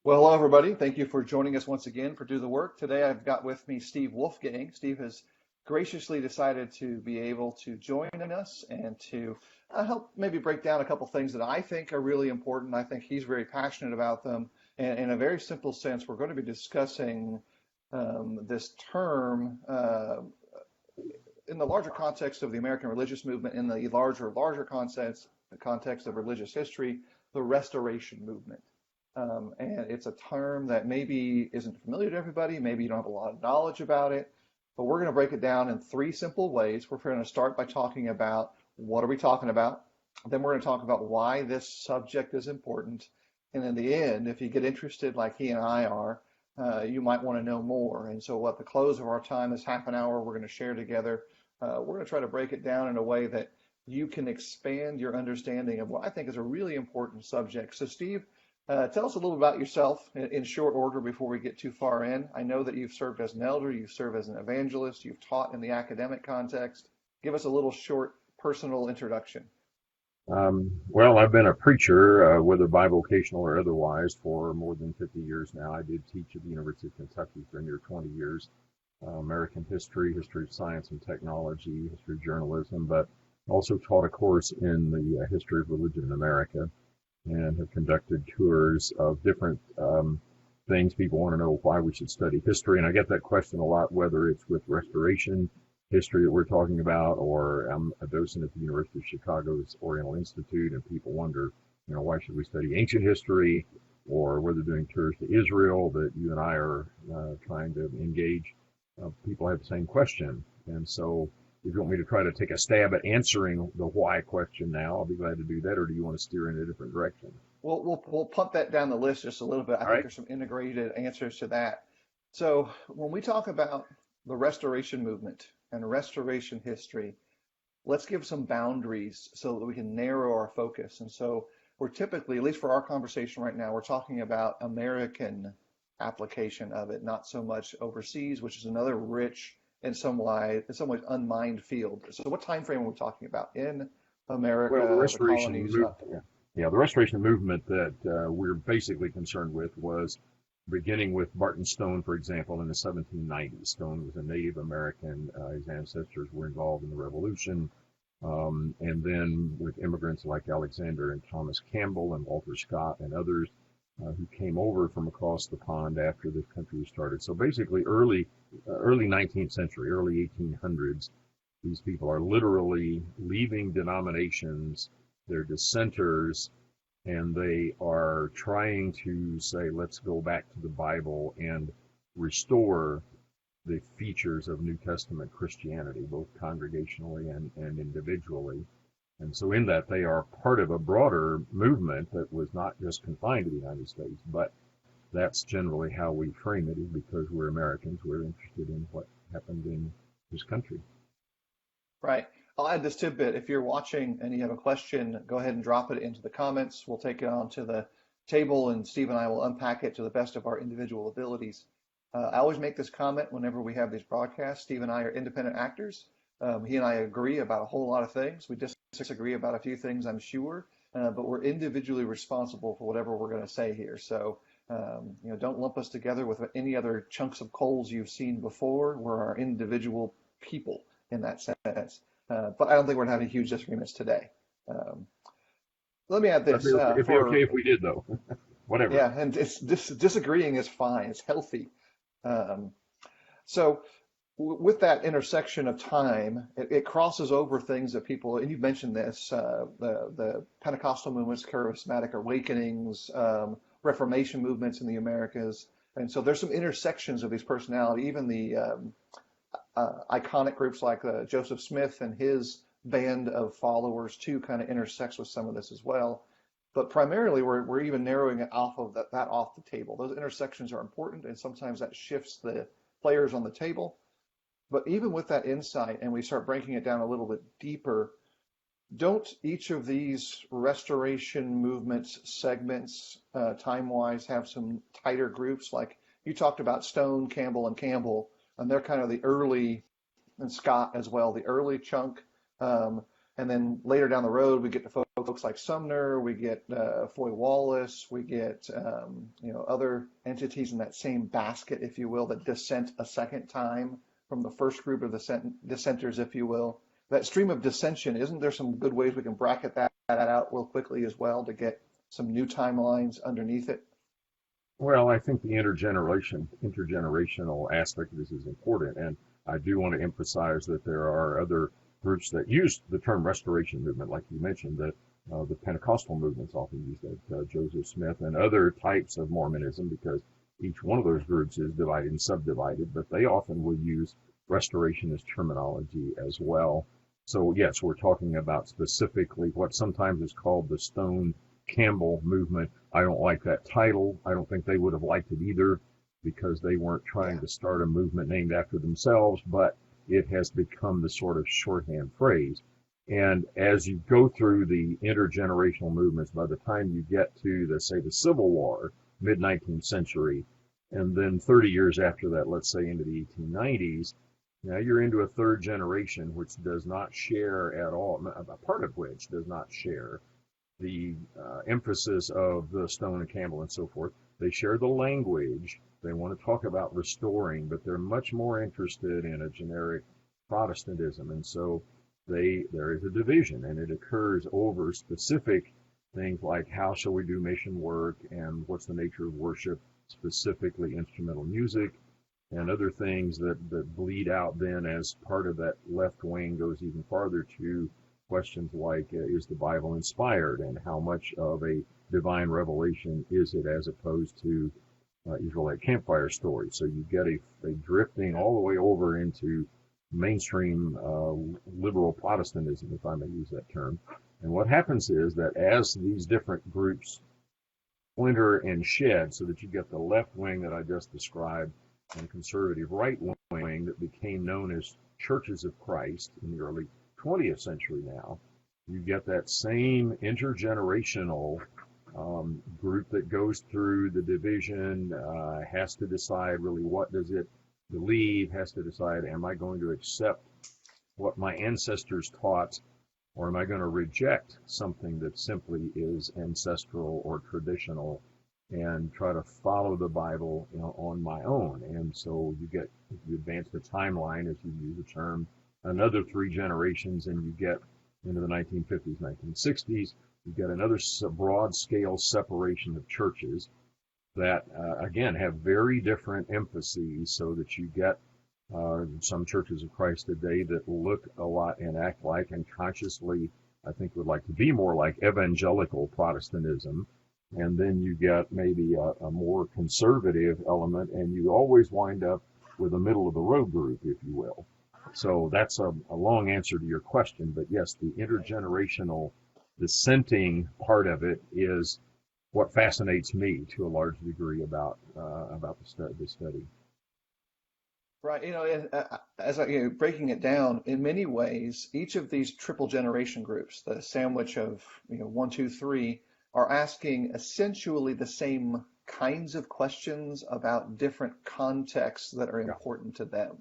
Well, hello, everybody. Thank you for joining us once again for Do the Work. Today, I've got with me Steve Wolfgang. Steve has graciously decided to be able to join us and to help maybe break down a couple things that I think are really important. I think he's very passionate about them. And in a very simple sense, we're going to be discussing this term in the larger context of the American religious movement, in the larger context of religious history, the Restoration Movement. And it's a term that maybe isn't familiar to everybody. Maybe you don't have a lot of knowledge about it, but we're going to break it down in three simple ways. We're going to start by talking about what are we talking about. Then we're going to talk about why this subject is important. And in the end, if you get interested like he and I are, you might want to know more. And so at the close of our time, this half an hour we're going to share together, we're going to try to break it down in a way that you can expand your understanding of what I think is a really important subject. So Steve, tell us a little about yourself in short order before we get too far in. I know that you've served as an elder, you've served as an evangelist, you've taught in the academic context. Give us a little short personal introduction. Well, I've been a preacher, whether bivocational or otherwise, for more than 50 years now. I did teach at the University of Kentucky for near 20 years, American history, history of science and technology, history of journalism, but also taught a course in the history of religion in America, and have conducted tours of different things. People want to know why we should study history, and I get that question a lot, whether it's with restoration history that we're talking about, or I'm a docent at the University of Chicago's Oriental Institute, and people wonder, why should we study ancient history, or whether doing tours to Israel that you and I are trying to engage. People have the same question, and so if you want me to try to take a stab at answering the why question now, I'll be glad to do that, or do you want to steer in a different direction? We'll pump that down the list just a little bit. I think there's some integrated answers to that. So when we talk about the Restoration Movement and Restoration history, let's give some boundaries so that we can narrow our focus. And so we're typically, at least for our conversation right now, we're talking about American application of it, not so much overseas, which is another rich, in some ways unmined field. So what time frame are we talking about in America? Well, the Restoration movement, the Restoration movement that we're basically concerned with was beginning with Barton Stone, for example, in the 1790s. Stone was a Native American. His ancestors were involved in the Revolution. And then with immigrants like Alexander and Thomas Campbell and Walter Scott and others who came over from across the pond after this country was started. So basically early 19th century, early 1800s, these people are literally leaving denominations. They're dissenters, and they are trying to say, let's go back to the Bible and restore the features of New Testament Christianity, both congregationally and individually. And so in that, they are part of a broader movement that was not just confined to the United States, but that's generally how we frame it, is because we're Americans. We're interested in what happened in this country. Right. I'll add this tidbit. If you're watching and you have a question, go ahead and drop it into the comments. We'll take it onto the table, and Steve and I will unpack it to the best of our individual abilities. I always make this comment whenever we have these broadcasts. Steve and I are independent actors. He and I agree about a whole lot of things. We disagree about a few things, I'm sure, but we're individually responsible for whatever we're going to say here. So, don't lump us together with any other chunks of coals you've seen before. We're our individual people in that sense. But I don't think we're having huge disagreements today. Let me add this. It'd be okay if we did, though. Whatever. Yeah, and disagreeing is fine. It's healthy. So with that intersection of time, it crosses over things that people, and you mentioned this, the Pentecostal movements, charismatic awakenings, Reformation movements in the Americas. And so there's some intersections of these personalities, even the iconic groups like Joseph Smith and his band of followers too kind of intersects with some of this as well. But primarily, we're even narrowing it off of that off the table. Those intersections are important, and sometimes that shifts the players on the table. But even with that insight, and we start breaking it down a little bit deeper, don't each of these restoration movements segments, time-wise, have some tighter groups? Like you talked about Stone, Campbell, and they're kind of the early, and Scott as well, the early chunk. And then later down the road, we get to folks folks like Sumner, we get Foy Wallace, we get other entities in that same basket, if you will, that dissent a second time from the first group of dissenters, if you will. That stream of dissension, isn't there some good ways we can bracket that out real quickly as well to get some new timelines underneath it? Well, I think the intergenerational aspect of this is important, and I do want to emphasize that there are other groups that use the term restoration movement, like you mentioned, that the Pentecostal movements often use that, Joseph Smith and other types of Mormonism, because each one of those groups is divided and subdivided, but they often will use restorationist terminology as well. So yes, we're talking about specifically what sometimes is called the Stone Campbell movement. I don't like that title. I don't think they would have liked it either, because they weren't trying to start a movement named after themselves, but it has become the sort of shorthand phrase. And as you go through the intergenerational movements, by the time you get to the Civil War, mid-19th century, and then 30 years after that, let's say into the 1890s, now you're into a third generation which does not share at all, a part of which does not share the emphasis of the Stone and Campbell and so forth. They share the language. They want to talk about restoring, but they're much more interested in a generic Protestantism. And so there is a division, and it occurs over specific things like how shall we do mission work and what's the nature of worship, specifically instrumental music, and other things that bleed out then as part of that left wing goes even farther to questions like, is the Bible inspired, and how much of a divine revelation is it as opposed to Israelite campfire stories. So you get a drifting all the way over into mainstream liberal Protestantism, if I may use that term. And what happens is that as these different groups splinter and shed, so that you get the left wing that I just described and conservative right wing that became known as Churches of Christ in the early 20th century now, you get that same intergenerational group that goes through the division, has to decide really what does it believe, has to decide, am I going to accept what my ancestors taught, or am I going to reject something that simply is ancestral or traditional and try to follow the Bible on my own? And so you advance the timeline, as you use the term, another 3 generations, and you get into the 1950s, 1960s, you get another broad-scale separation of churches that, again, have very different emphases, so that you get some Churches of Christ today that look a lot and act like and consciously, I think, would like to be more like evangelical Protestantism. And then you get maybe a more conservative element, and you always wind up with a middle-of-the-road group, if you will. So that's a long answer to your question, but yes, the intergenerational dissenting part of it is what fascinates me to a large degree about the study. Right. As breaking it down, in many ways, each of these triple generation groups, the sandwich of 1, 2, 3, are asking essentially the same kinds of questions about different contexts that are important to them.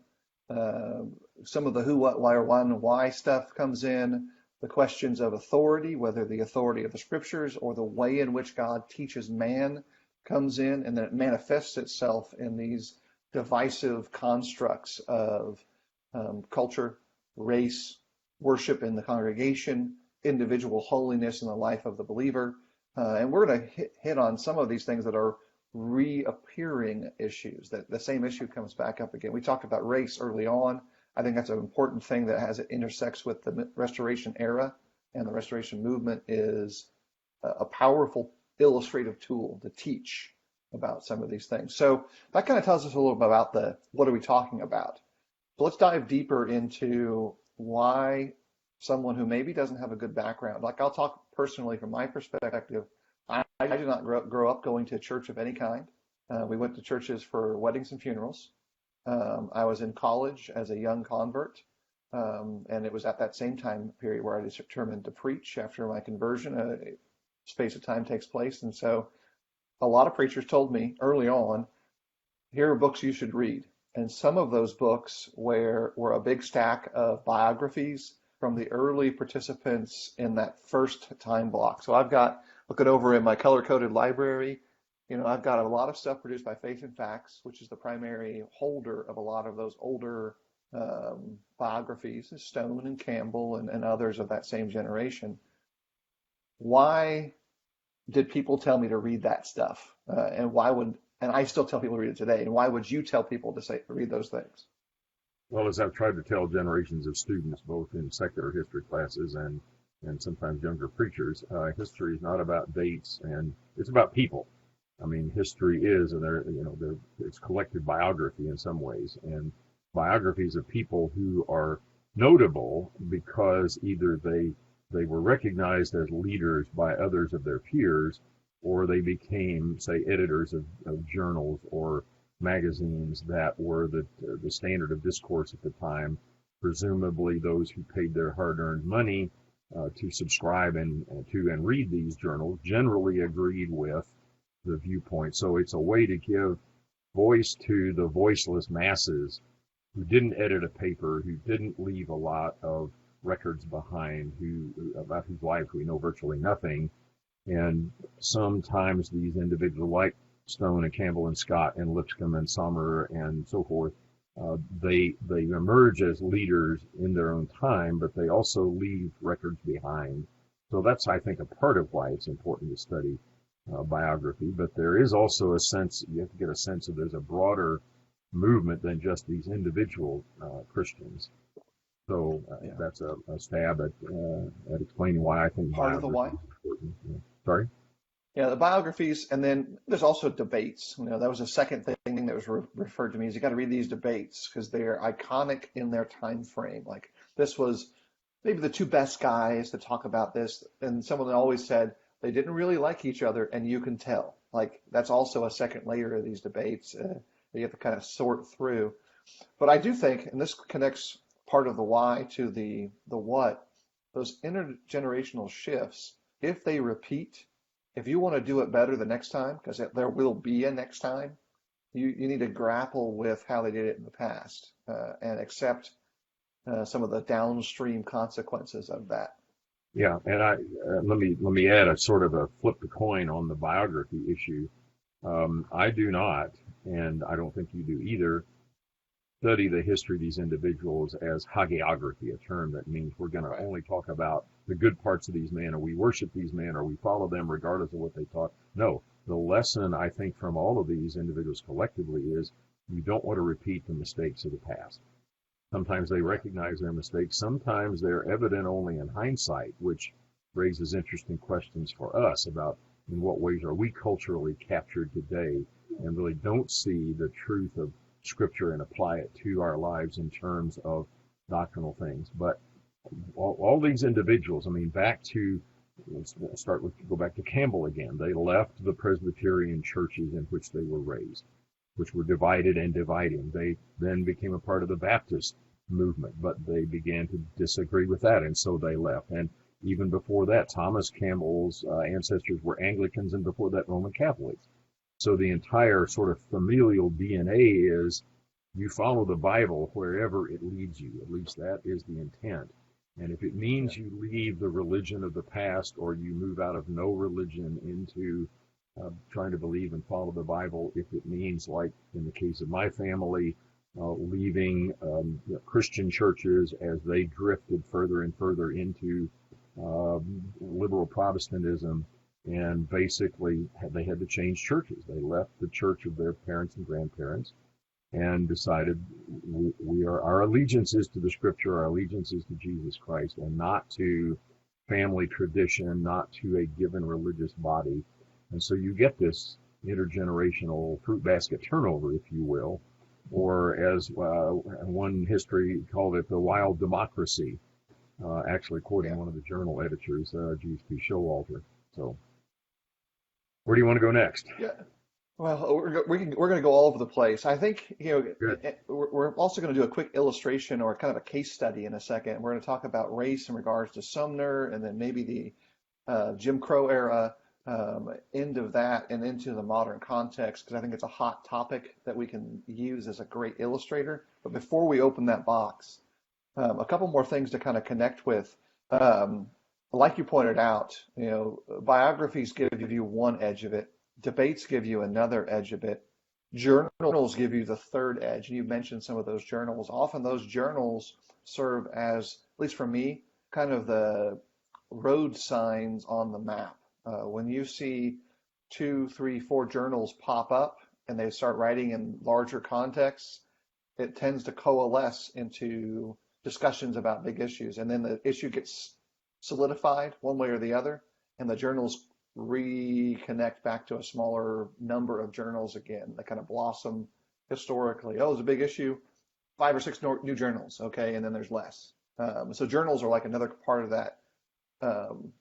Some of the who, what, why, or when, and why stuff comes in. The questions of authority, whether the authority of the scriptures or the way in which God teaches man comes in, and then it manifests itself in these divisive constructs of culture, race, worship in the congregation, individual holiness in the life of the believer. And we're going to hit on some of these things that are reappearing issues, that the same issue comes back up again. We talked about race early on. I think that's an important thing that it intersects with the Restoration era, and the Restoration movement is a powerful illustrative tool to teach about some of these things. So that kind of tells us a little bit about what are we talking about. So let's dive deeper into why someone who maybe doesn't have a good background, like I'll talk personally from my perspective, I did not grow up going to a church of any kind. We went to churches for weddings and funerals. I was in college as a young convert, and it was at that same time period where I determined to preach after my conversion. A space of time takes place, and so a lot of preachers told me early on, here are books you should read. And some of those books were a big stack of biographies from the early participants in that first time block. So I've got, looking over in my color-coded library, I've got a lot of stuff produced by Faith and Facts, which is the primary holder of a lot of those older biographies, Stone and Campbell and others of that same generation. Why did people tell me to read that stuff? And I still tell people to read it today. And why would you tell people to read those things? Well, as I've tried to tell generations of students, both in secular history classes and sometimes younger preachers, history is not about dates, and it's about people. I mean, history is, and it's collected biography in some ways, and biographies of people who are notable because either they were recognized as leaders by others of their peers, or they became, say, editors of journals or magazines that were the standard of discourse at the time. Presumably, those who paid their hard-earned money to subscribe and read these journals generally agreed with the viewpoint. So it's a way to give voice to the voiceless masses who didn't edit a paper, who didn't leave a lot of records behind, about whose lives we know virtually nothing. And sometimes these individuals, like Stone and Campbell and Scott and Lipscomb and Sommer and so forth, they emerge as leaders in their own time, but they also leave records behind. So that's, I think, a part of why it's important to study biography. But there is also a sense, you have to get a sense of there's a broader movement than just these individual Christians. So that's a stab at explaining why I think part of the why. Is important. Yeah. Sorry? Yeah, the biographies, and then there's also debates. That was a second thing that was referred to me, is you got to read these debates because they're iconic in their time frame. Like, this was maybe the two best guys to talk about this, and someone always said they didn't really like each other, and you can tell. Like, that's also a second layer of these debates that you have to kind of sort through. But I do think, and this connects part of the why to the what, those intergenerational shifts, if they repeat, if you want to do it better the next time, because there will be a next time, you need to grapple with how they did it in the past and accept some of the downstream consequences of that. Yeah, and let me add a sort of a flip the coin on the biography issue. I do not, and I don't think you do either, study the history of these individuals as hagiography, a term that means we're going to only talk about the good parts of these men, or we worship these men, or we follow them regardless of what they taught. No, the lesson, I think, from all of these individuals collectively is you don't want to repeat the mistakes of the past. Sometimes they recognize their mistakes. Sometimes they're evident only in hindsight, which raises interesting questions for us about in what ways are we culturally captured today and really don't see the truth of Scripture and apply it to our lives in terms of doctrinal things. But all these individuals, I mean, go back to Campbell again. They left the Presbyterian churches in which they were raised, which were divided and dividing. They then became a part of the Baptist movement, but they began to disagree with that, and so they left. And even before that, Thomas Campbell's ancestors were Anglicans, and before that, Roman Catholics. So the entire sort of familial DNA is you follow the Bible wherever it leads you. At least that is the intent. And if it means you leave the religion of the past, or you move out of no religion into trying to believe and follow the Bible, if it means, like in the case of my family, leaving Christian churches as they drifted further and further into liberal Protestantism, and basically they had to change churches. They left the church of their parents and grandparents and decided our allegiance is to the Scripture, our allegiance is to Jesus Christ, and not to family tradition, not to a given religious body. And so you get this intergenerational fruit basket turnover, if you will, or as one history called it, the wild democracy, actually quoting one of the journal editors, G.P. Showalter. So where do you want to go next? Yeah. Well, we're going to go all over the place. I think, we're also going to do a quick illustration or kind of a case study in a second. We're going to talk about race in regards to Sumner, and then maybe the Jim Crow era, end of that and into the modern context, because I think it's a hot topic that we can use as a great illustrator. But before we open that box, A couple more things to kind of connect with. Um, like you pointed out, biographies give you one edge of it, debates give you another edge of it, journals give you the third edge. And you mentioned some of those journals. Often those journals serve as, at least for me, kind of the road signs on the map. When you see two, three, four journals pop up and they start writing in larger contexts, it tends to coalesce into discussions about big issues. And then the issue gets solidified one way or the other, and the journals reconnect back to a smaller number of journals again. They kind of blossom historically. Oh, it's a big issue, 5 or 6 new journals, okay, and then there's less. So journals are like another part of that. Um,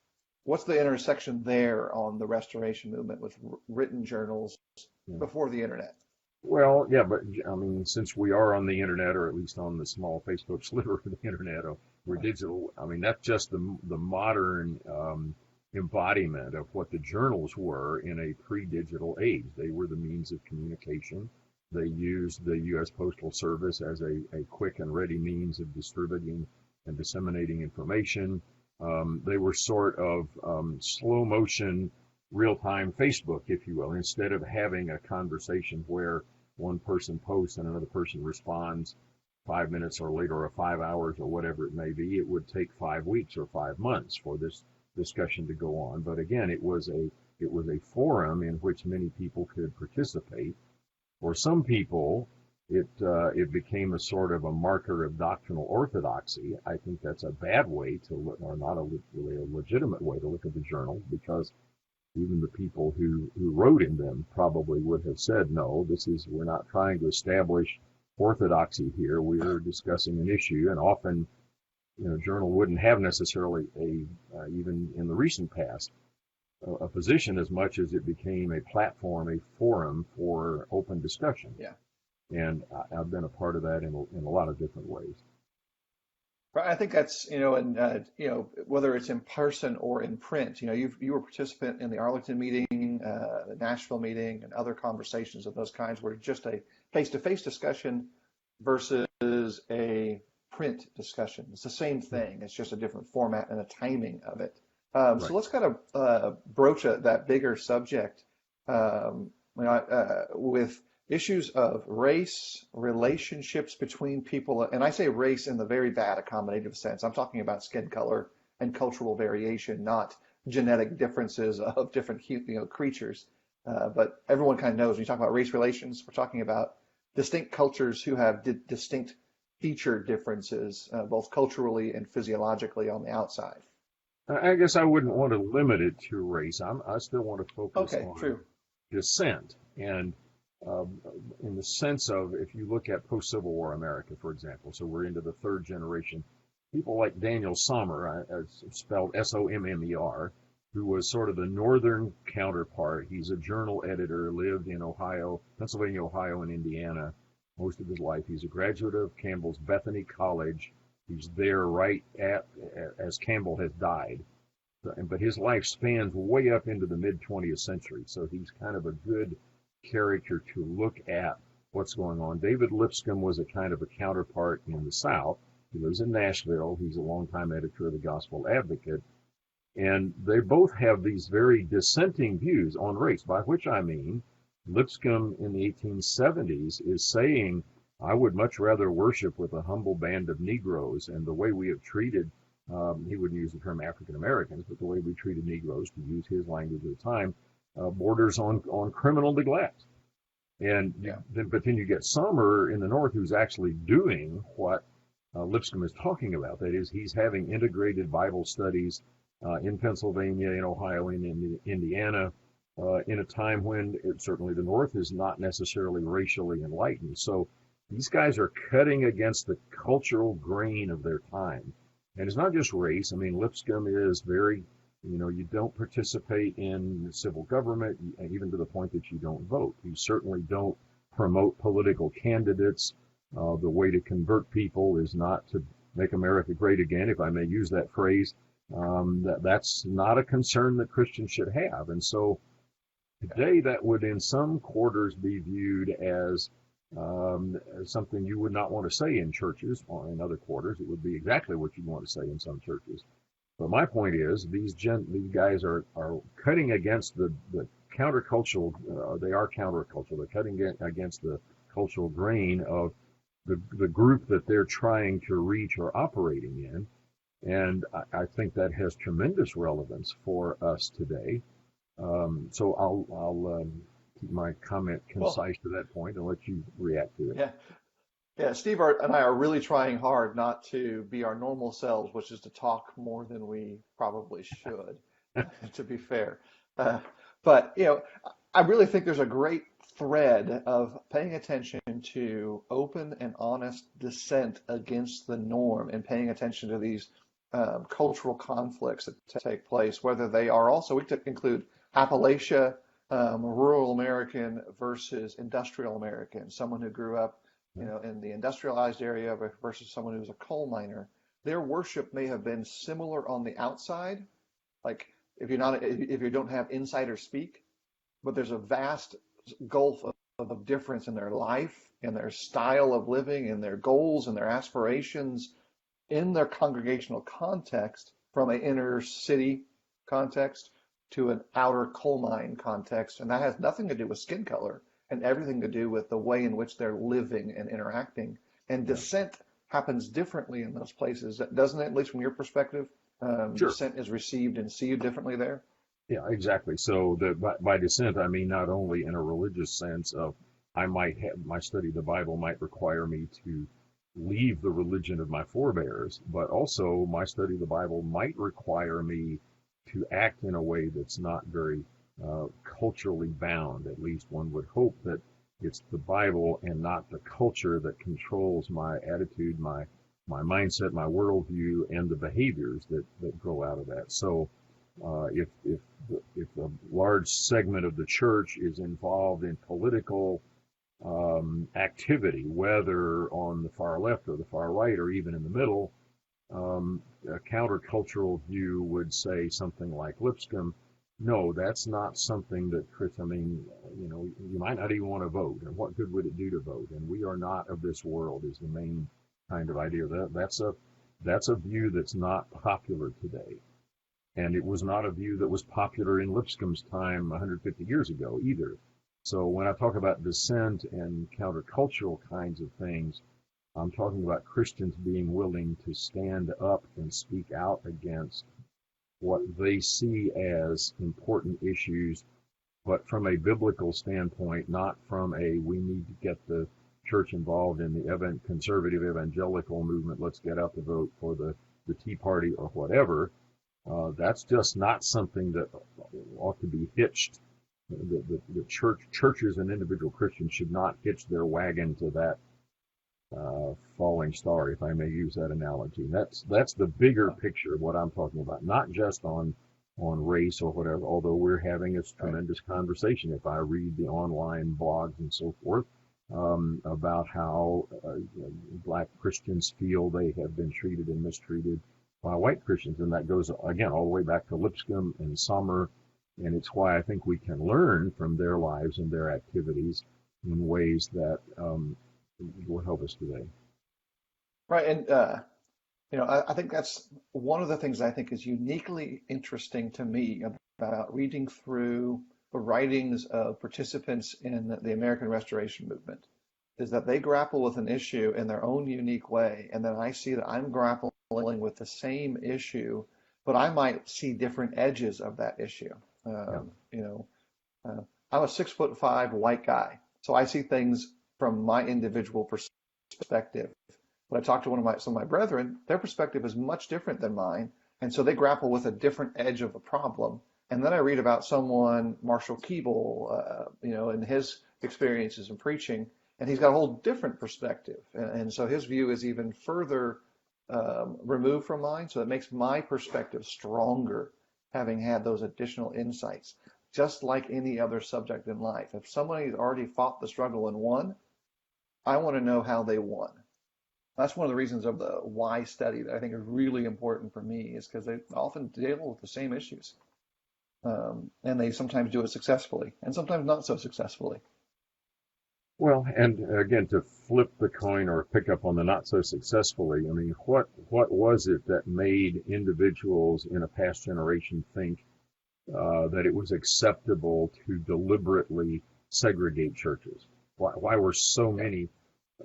what's the intersection there on the restoration movement with written journals Yeah. before the internet? Well, yeah, but I mean, since we are on the internet, or at least on the small Facebook sliver of the internet, or we're digital, I mean, that's just the modern embodiment of what the journals were in a pre-digital age. They were the means of communication. They used the U.S. Postal Service as a quick and ready means of distributing and disseminating information. They were sort of slow motion, real time Facebook, if you will. Instead of having a conversation where one person posts and another person responds 5 minutes or later, or 5 hours, or whatever it may be, it would take 5 weeks or 5 months for this discussion to go on. But again, it was a forum in which many people could participate. For some people, it became a sort of a marker of doctrinal orthodoxy. I think that's a bad way to look, or not really a legitimate way to look at the journal, because even the people who wrote in them probably would have said, no, we're not trying to establish orthodoxy here. We are discussing an issue, and often, journal wouldn't have necessarily even in the recent past, a position as much as it became a platform, a forum for open discussion. Yeah. And I've been a part of that in a lot of different ways. Right. I think that's, whether it's in person or in print, you were a participant in the Arlington meeting, the Nashville meeting, and other conversations of those kinds where just a face-to-face discussion versus a print discussion. It's the same thing. It's just a different format and a timing of it. Right. So let's kind of broach that bigger subject with issues of race, relationships between people, and I say race in the very bad accommodative sense. I'm talking about skin color and cultural variation, not genetic differences of different creatures. But everyone kind of knows when you talk about race relations, we're talking about distinct cultures who have distinct feature differences, both culturally and physiologically on the outside. I guess I wouldn't want to limit it to race. I still want to focus on True. dissent. And in the sense of, if you look at post-Civil War America, for example, so we're into the third generation, people like Daniel Sommer, spelled Sommer, who was sort of the northern counterpart. He's a journal editor, lived in Pennsylvania, Ohio, and Indiana most of his life. He's a graduate of Campbell's Bethany College. He's there right as Campbell has died. But his life spans way up into the mid-20th century, so he's kind of a good character to look at what's going on. David Lipscomb was a kind of a counterpart in the South. He lives in Nashville. He's a longtime editor of the Gospel Advocate. And they both have these very dissenting views on race, by which I mean Lipscomb in the 1870s is saying, I would much rather worship with a humble band of Negroes, and the way we have treated, he wouldn't use the term African Americans, but the way we treated Negroes, to use his language at the time, borders on criminal neglect. And but then you get Sommer in the North, who's actually doing what Lipscomb is talking about. That is, he's having integrated Bible studies in Pennsylvania, in Ohio, and in Indiana, in a time when certainly the North is not necessarily racially enlightened. So these guys are cutting against the cultural grain of their time. And it's not just race. I mean, Lipscomb is very, you don't participate in civil government, even to the point that you don't vote. You certainly don't promote political candidates. The way to convert people is not to make America great again, if I may use that phrase. That's not a concern that Christians should have. And so today that would in some quarters be viewed as something you would not want to say in churches or in other quarters. It would be exactly what you'd want to say in some churches. But my point is, these guys are cutting against the countercultural. They are countercultural. They're cutting against the cultural grain of the group that they're trying to reach or operating in. And I think that has tremendous relevance for us today. So I'll keep my comment concise to that point and let you react to it. Yeah. Yeah, Steve and I are really trying hard not to be our normal selves, which is to talk more than we probably should, to be fair. Uh, but, I really think there's a great thread of paying attention to open and honest dissent against the norm and paying attention to these cultural conflicts that take place, whether they are also, we could include Appalachia, rural American versus industrial American, someone who grew up in the industrialized area versus someone who's a coal miner. Their worship may have been similar on the outside, like if you don't have insider speak, but there's a vast gulf of difference in their life, in their style of living, in their goals and their aspirations, in their congregational context, from an inner city context to an outer coal mine context. And that has nothing to do with skin color and everything to do with the way in which they're living and interacting. And dissent happens differently in those places, doesn't it? At least from your perspective, Sure. dissent is received and seen differently there. Yeah, exactly. So by dissent, I mean not only in a religious sense of I might have my study of the Bible might require me to leave the religion of my forebears, but also my study of the Bible might require me to act in a way that's not very culturally bound. At least one would hope that it's the Bible and not the culture that controls my attitude, my mindset, my worldview, and the behaviors that grow out of that. So if a large segment of the church is involved in political activity, whether on the far left or the far right or even in the middle, a countercultural view would say something like Lipscomb, no, that's not something that you might not even want to vote, and what good would it do to vote? And we are not of this world is the main kind of idea. That's a view that's not popular today. And it was not a view that was popular in Lipscomb's time 150 years ago either. So when I talk about dissent and countercultural kinds of things, I'm talking about Christians being willing to stand up and speak out against what they see as important issues, but from a biblical standpoint, not from we need to get the church involved in the conservative evangelical movement, let's get out the vote for the Tea Party or whatever. That's just not something that ought to be hitched. The churches and individual Christians should not hitch their wagon to that falling star, if I may use that analogy. That's the bigger picture of what I'm talking about, not just on race or whatever, although we're having a tremendous conversation. If I read the online blogs and so forth about how black Christians feel they have been treated and mistreated by white Christians, and that goes, again, all the way back to Lipscomb and Sommer, and it's why I think we can learn from their lives and their activities in ways that will help us today. Right, and I think that's one of the things I think is uniquely interesting to me about reading through the writings of participants in the American Restoration Movement, is that they grapple with an issue in their own unique way, and then I see that I'm grappling with the same issue, but I might see different edges of that issue. I'm a 6'5" white guy, so I see things from my individual perspective. When I talk to some of my brethren, their perspective is much different than mine, and so they grapple with a different edge of the problem. And then I read about someone, Marshall Keeble, and his experiences in preaching, and he's got a whole different perspective, and so his view is even further removed from mine. So it makes my perspective stronger, having had those additional insights. Just like any other subject in life, if somebody's already fought the struggle and won, I want to know how they won. That's one of the reasons of the why study that I think is really important for me, is because they often deal with the same issues. And they sometimes do it successfully and sometimes not so successfully. Well, and again, to flip the coin or pick up on the not so successfully, I mean, what was it that made individuals in a past generation think that it was acceptable to deliberately segregate churches? Why were so Yeah, many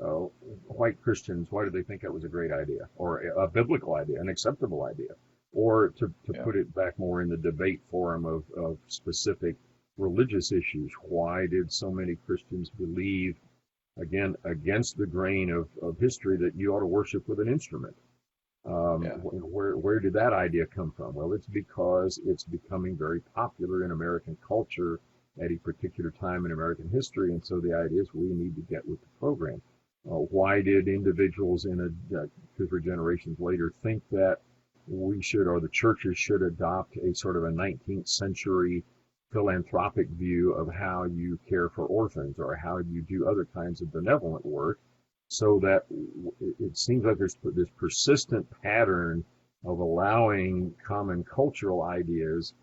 uh, white Christians, why did they think that was a great idea or a biblical idea, an acceptable idea? Or to yeah, put it back more in the debate forum of specific religious issues, why did so many Christians believe, again, against the grain of history, that you ought to worship with an instrument? yeah, Where did that idea come from? Well, it's because it's becoming very popular in American culture at a particular time in American history, and so the idea is we need to get with the program. Why did individuals in two, three generations later think that we should, or the churches should adopt a sort of a 19th century philanthropic view of how you care for orphans or how you do other kinds of benevolent work? So that it seems like there's this persistent pattern of allowing common cultural ideas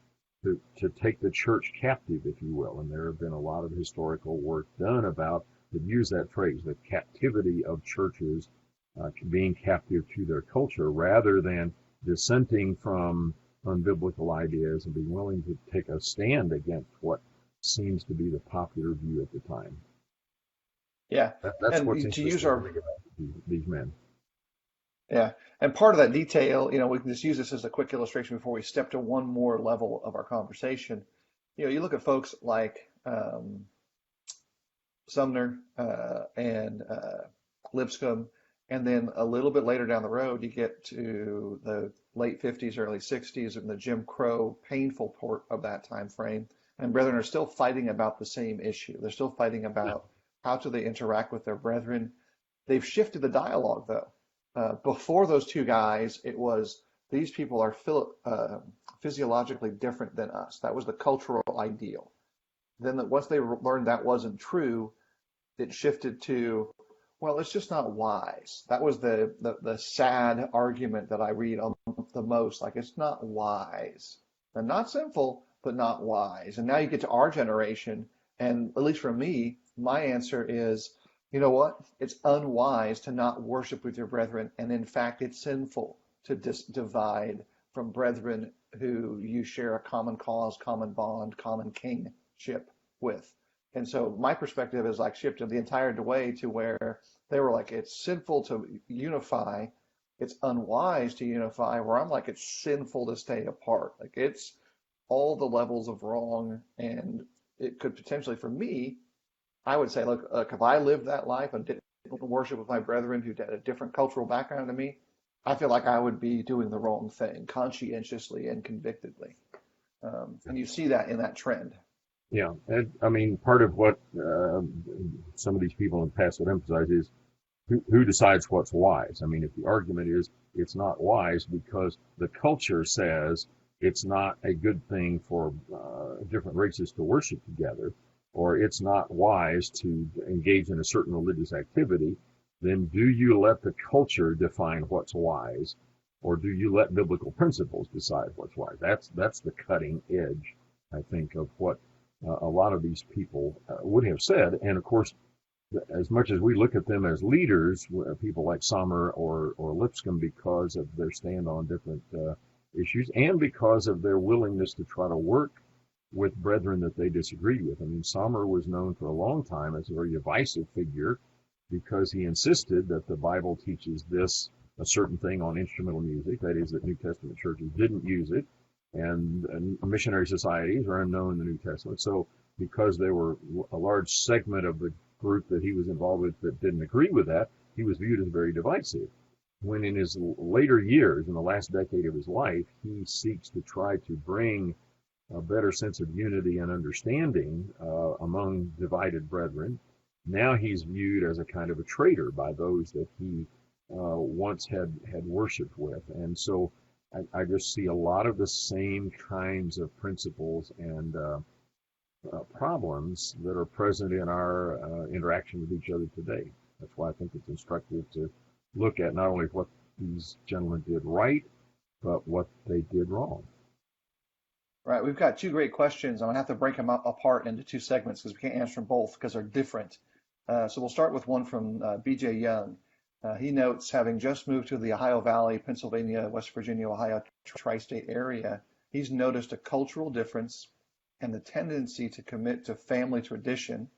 to take the church captive, if you will. And there have been a lot of historical work done about, that use that phrase, the captivity of churches, being captive to their culture, rather than dissenting from unbiblical ideas and being willing to take a stand against what seems to be the popular view at the time. yeah. That's what's And to use interesting to our me about these men. Yeah, and part of that detail, we can just use this as a quick illustration before we step to one more level of our conversation. You look at folks like Sumner and Lipscomb, and then a little bit later down the road, you get to the late 50s, early 60s, and the Jim Crow painful part of that time frame. And brethren are still fighting about the same issue. They're still fighting Yeah. about how do they interact with their brethren. They've shifted the dialogue, though. Before those two guys, it was these people are physiologically different than us. That was the cultural ideal. Then once they learned that wasn't true, it shifted to, well, it's just not wise. That was the sad argument that I read on the most. Like, it's not wise. They're not sinful, but not wise. And now you get to our generation, and at least for me, my answer is, you know what? It's unwise to not worship with your brethren, and in fact, it's sinful to divide from brethren who you share a common cause, common bond, common kingship with. And so my perspective is like shifted the entire way to where they were like, it's sinful to unify, it's unwise to unify, where I'm like, it's sinful to stay apart. Like it's all the levels of wrong. And it could potentially, for me, I would say, look, if I lived that life and didn't worship with my brethren who had a different cultural background than me, I feel like I would be doing the wrong thing conscientiously and convictedly. And you see that in that trend. Yeah, and I mean, part of what some of these people in the past would emphasize is who decides what's wise. I mean, if the argument is it's not wise because the culture says it's not a good thing for different races to worship together, or it's not wise to engage in a certain religious activity, then do you let the culture define what's wise, or do you let biblical principles decide what's wise? That's the cutting edge, I think, of what a lot of these people would have said. And of course, as much as we look at them as leaders, people like Sommer or Lipscomb, because of their stand on different issues and because of their willingness to try to work with brethren that they disagreed with. I mean, Sommer was known for a long time as a very divisive figure because he insisted that the Bible teaches this, a certain thing on instrumental music, that is, that New Testament churches didn't use it, and missionary societies are unknown in the New Testament. So because there were a large segment of the group that he was involved with that didn't agree with that, he was viewed as very divisive. When in his later years, in the last decade of his life, he seeks to try to bring a better sense of unity and understanding among divided brethren. Now he's viewed as a kind of a traitor by those that he once had worshiped with. And so I just see a lot of the same kinds of principles and problems that are present in our interaction with each other today. That's why I think it's instructive to look at not only what these gentlemen did right, but what they did wrong. Right, we've got two great questions. I'm gonna have to break them up apart into two segments because we can't answer them both because they're different. So we'll start with one from B.J. Young. He notes, having just moved to the Ohio Valley, Pennsylvania, West Virginia, Ohio tri-state area, he's noticed a cultural difference and the tendency to commit to family tradition.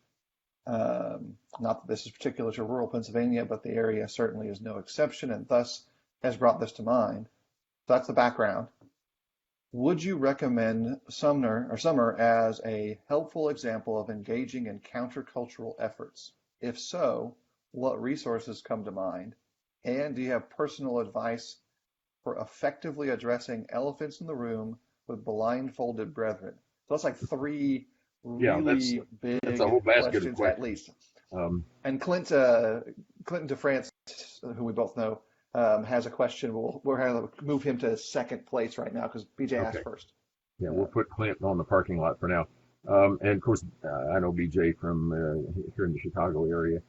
Not that this is particular to rural Pennsylvania, but the area certainly is no exception, and thus has brought this to mind. So that's the background. Would you recommend Summer as a helpful example of engaging in countercultural efforts? If so, what resources come to mind? And do you have personal advice for effectively addressing elephants in the room with blindfolded brethren? So that's like three really big that's a whole basket questions of at least. And Clinton DeFrance, who we both know, has a question. We're going to move him to second place right now because BJ asked first. Yeah, we'll put Clinton on the parking lot for now. And of course, I know BJ from here in the Chicago area.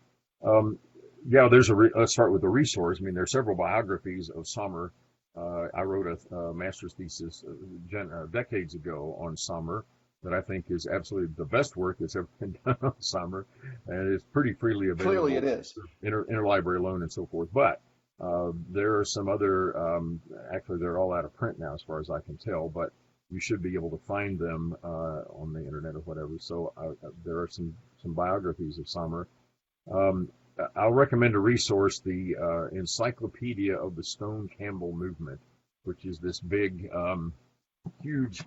Let's start with the resource. I mean, there are several biographies of Summer. I wrote a master's thesis decades ago on Summer that I think is absolutely the best work that's ever been done on Summer, and it's pretty freely available. Clearly it is. Interlibrary loan and so forth. But there are some other, actually they're all out of print now as far as I can tell, but you should be able to find them on the internet or whatever. So there are some biographies of Summer. I'll recommend a resource, the Encyclopedia of the Stone Campbell Movement, which is this big, huge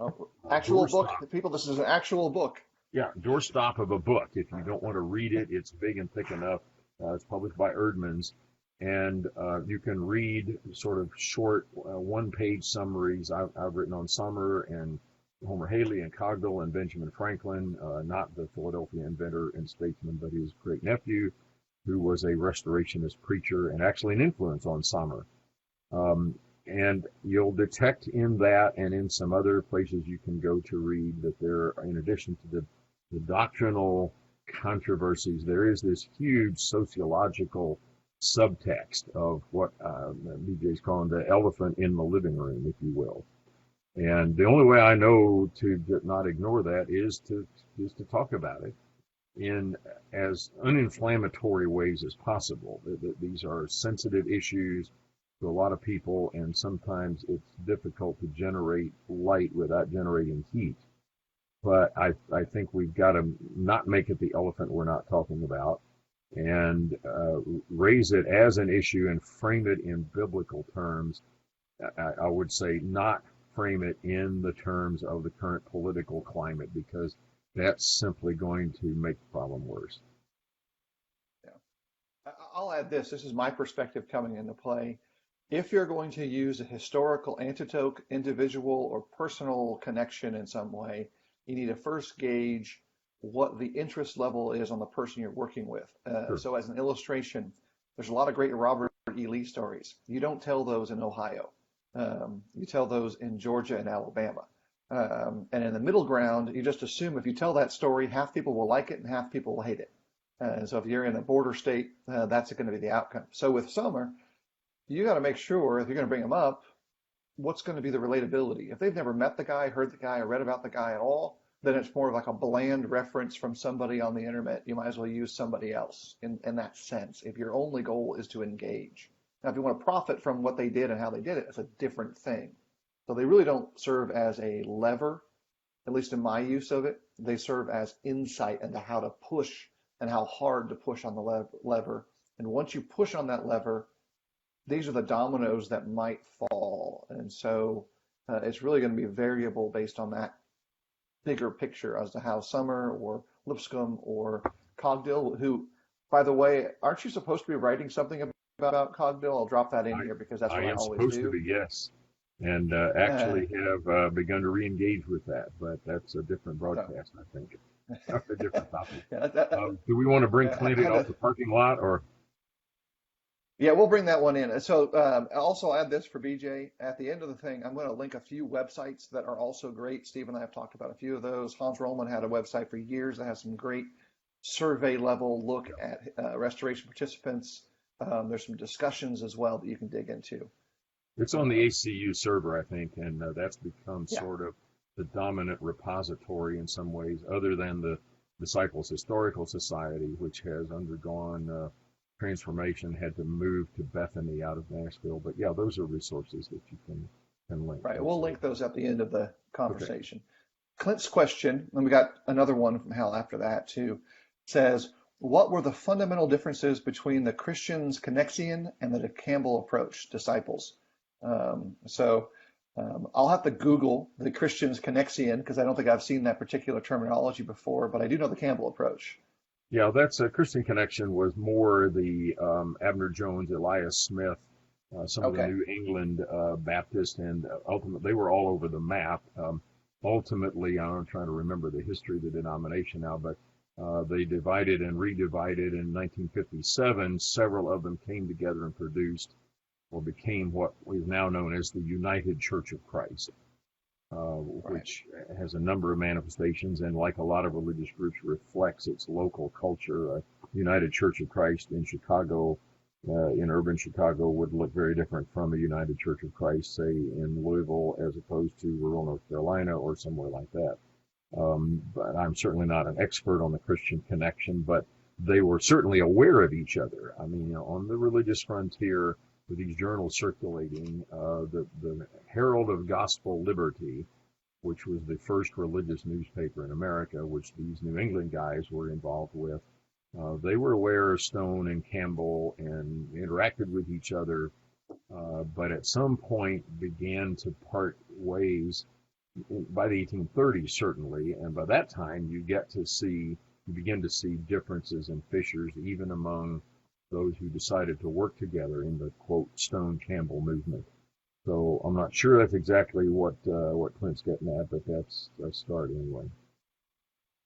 actual book. People, this is an actual book. Yeah, doorstop of a book. If you don't want to read it, it's big and thick enough. It's published by Erdman's, and you can read sort of short one-page summaries. I've written on Summer and Homer Haley and Cogdill and Benjamin Franklin, not the Philadelphia inventor and statesman, but his great nephew, who was a restorationist preacher and actually an influence on Summer. And you'll detect in that and in some other places you can go to read that there, in addition to the doctrinal controversies, there is this huge sociological subtext of what BJ's calling the elephant in the living room, if you will. And the only way I know to not ignore that is to talk about it in as uninflammatory ways as possible. These are sensitive issues to a lot of people, and sometimes it's difficult to generate light without generating heat. But I think we've got to not make it the elephant we're not talking about, and raise it as an issue and frame it in biblical terms. I would say not frame it in the terms of the current political climate, because that's simply going to make the problem worse. Yeah. I'll add this. This is my perspective coming into play. If you're going to use a historical antidote, individual or personal connection in some way, you need to first gauge what the interest level is on the person you're working with. Sure. So as an illustration, there's a lot of great Robert E. Lee stories. You don't tell those in Ohio. You tell those in Georgia and Alabama. And in the middle ground, you just assume if you tell that story, half people will like it and half people will hate it. And so if you're in a border state, that's going to be the outcome. So with Summer, you got to make sure if you're going to bring them up, what's going to be the relatability. If they've never met the guy, heard the guy, or read about the guy at all, then it's more of like a bland reference from somebody on the internet. You might as well use somebody else in that sense, if your only goal is to engage. Now, if you want to profit from what they did and how they did it, it's a different thing. So they really don't serve as a lever, at least in my use of it. They serve as insight into how to push and how hard to push on the lever. And once you push on that lever, these are the dominoes that might fall. And so it's really going to be variable based on that bigger picture as to how Summer or Lipscomb or Cogdill, who, by the way, aren't you supposed to be writing something about Cogdill? I'll drop that in here because that's what I always do. I am supposed to be, yes. And actually have begun to re-engage with that, but that's a different broadcast, I think. A different topic. Do we want to bring Clinton off the parking lot, or? Yeah, we'll bring that one in. So also add this for BJ. At the end of the thing, I'm going to link a few websites that are also great. Steve and I have talked about a few of those. Hans Rollman had a website for years that has some great survey level look at restoration participants. There's some discussions as well that you can dig into. It's on the ACU server, I think, and that's become sort of the dominant repository in some ways, other than the Disciples Historical Society, which has undergone transformation, had to move to Bethany out of Nashville. But yeah, those are resources that you can link. Right. We'll link those at the end of the Okay. conversation. Clint's question, and we got another one from Hal after that too, says, what were the fundamental differences between the Christians' Connexian and the Campbell approach, disciples? I'll have to Google the Christians' Connexian because I don't think I've seen that particular terminology before, but I do know the Campbell approach. Yeah, that's a Christian Connection was more the Abner Jones, Elias Smith, some of the New England Baptist, and ultimately they were all over the map. Ultimately, I'm trying to remember the history of the denomination now, but they divided and redivided in 1957. Several of them came together and produced or became what is now known as the United Church of Christ, which has a number of manifestations and, like a lot of religious groups, reflects its local culture. United Church of Christ in Chicago, in urban Chicago, would look very different from a United Church of Christ, say, in Louisville, as opposed to rural North Carolina or somewhere like that. But I'm certainly not an expert on the Christian Connection, but they were certainly aware of each other. I mean, on the religious frontier, with these journals circulating, the Herald of Gospel Liberty, which was the first religious newspaper in America, which these New England guys were involved with, they were aware of Stone and Campbell and interacted with each other, but at some point began to part ways by the 1830s, certainly, and by that time you begin to see differences and fissures even among those who decided to work together in the, quote, Stone-Campbell movement. So I'm not sure that's exactly what Clint's getting at, but that's a start anyway.